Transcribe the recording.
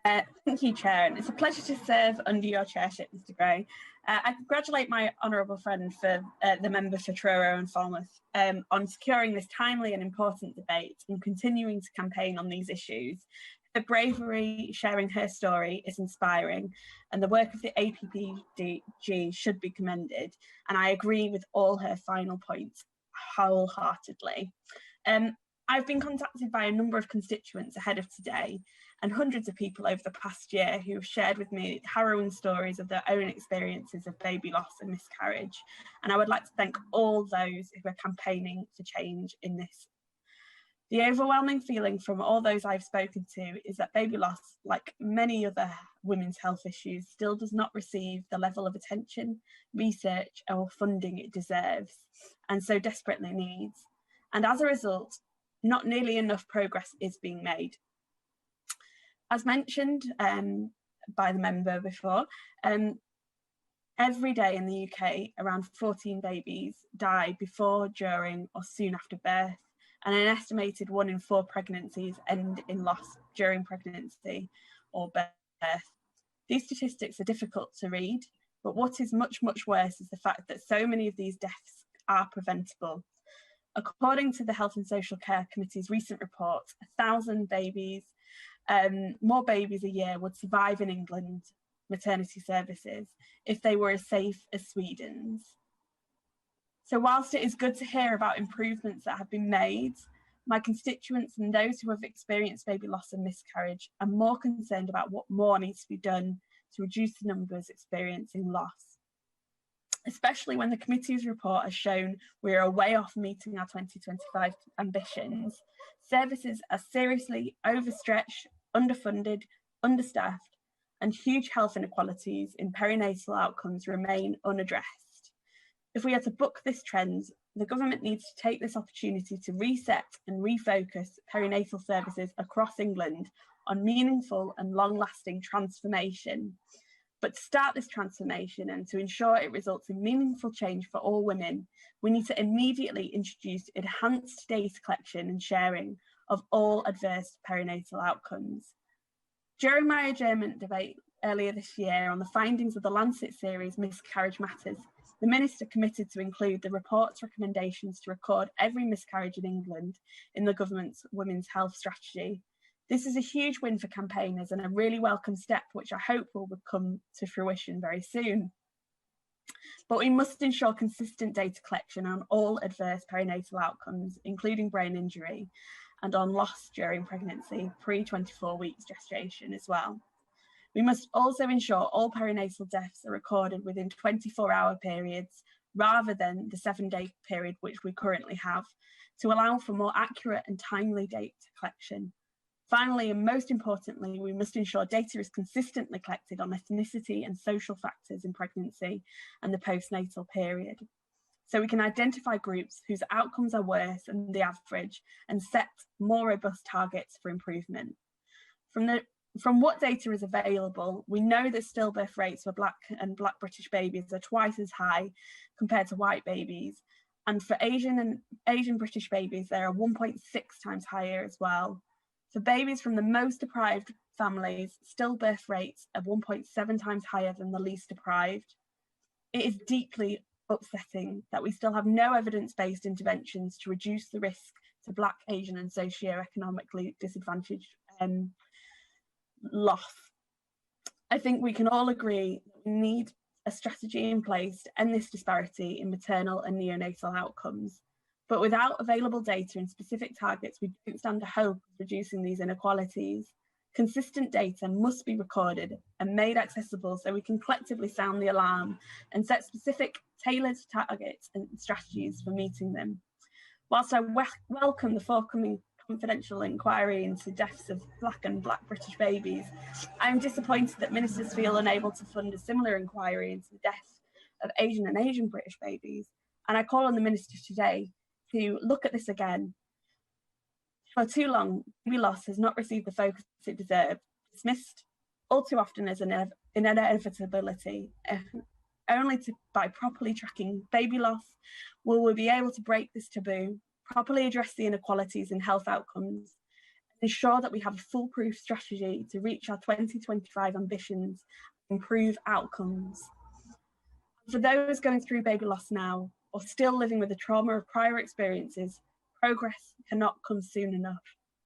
Thank you, Chair, and it's a pleasure to serve under your chairship, Mr Gray. I congratulate my honourable friend for the member for Truro and Falmouth on securing this timely and important debate and continuing to campaign on these issues. Her bravery sharing her story is inspiring, and the work of the APPG should be commended, and I agree with all her final points wholeheartedly. I've been contacted by a number of constituents ahead of today and hundreds of people over the past year who have shared with me harrowing stories of their own experiences of baby loss and miscarriage. And I would like to thank all those who are campaigning for change in this. The overwhelming feeling from all those I've spoken to is that baby loss, like many other women's health issues, still does not receive the level of attention, research or funding it deserves and so desperately needs. And as a result, not nearly enough progress is being made. As mentioned by the member before, every day in the UK, around 14 babies die before, during or soon after birth, and an estimated 1 in 4 pregnancies end in loss during pregnancy or birth. These statistics are difficult to read, but what is much, much worse is the fact that so many of these deaths are preventable. According to the Health and Social Care Committee's recent report, 1,000 babies, more babies a year would survive in England maternity services if they were as safe as Sweden's. So whilst it is good to hear about improvements that have been made, my constituents and those who have experienced baby loss and miscarriage are more concerned about what more needs to be done to reduce the numbers experiencing loss. Especially when the committee's report has shown we are way off meeting our 2025 ambitions. Services are seriously overstretched, underfunded, understaffed, and huge health inequalities in perinatal outcomes remain unaddressed. If we are to buck this trend, the government needs to take this opportunity to reset and refocus perinatal services across England on meaningful and long-lasting transformation. But to start this transformation and to ensure it results in meaningful change for all women, we need to immediately introduce enhanced data collection and sharing of all adverse perinatal outcomes. During my adjournment debate earlier this year on the findings of the Lancet series Miscarriage Matters, the Minister committed to include the report's recommendations to record every miscarriage in England in the government's women's health strategy. This is a huge win for campaigners and a really welcome step, which I hope will come to fruition very soon. But we must ensure consistent data collection on all adverse perinatal outcomes, including brain injury, and on loss during pregnancy, pre-24 weeks gestation as well. We must also ensure all perinatal deaths are recorded within 24-hour periods, rather than the 7-day period which we currently have, to allow for more accurate and timely data collection. Finally, and most importantly, we must ensure data is consistently collected on ethnicity and social factors in pregnancy and the postnatal period, so we can identify groups whose outcomes are worse than the average and set more robust targets for improvement. From what data is available, we know that stillbirth rates for Black British babies are twice as high compared to white babies, and for Asian British babies, they are 1.6 times higher as well. For babies from the most deprived families, stillbirth rates are 1.7 times higher than the least deprived. It is deeply upsetting that we still have no evidence-based interventions to reduce the risk to Black, Asian and socio-economically disadvantaged loss. I think we can all agree that we need a strategy in place to end this disparity in maternal and neonatal outcomes. But without available data and specific targets, we don't stand a hope of reducing these inequalities. Consistent data must be recorded and made accessible so we can collectively sound the alarm and set specific tailored targets and strategies for meeting them. Whilst I welcome the forthcoming confidential inquiry into deaths of Black and Black British babies, I am disappointed that ministers feel unable to fund a similar inquiry into the deaths of Asian and Asian British babies. And I call on the minister today to look at this again. For too long, baby loss has not received the focus it deserved, dismissed all too often as an inevitability. Only by properly tracking baby loss will we be able to break this taboo, properly address the inequalities in health outcomes, ensure that we have a foolproof strategy to reach our 2025 ambitions, improve outcomes. For those going through baby loss now, or still living with the trauma of prior experiences, progress cannot come soon enough.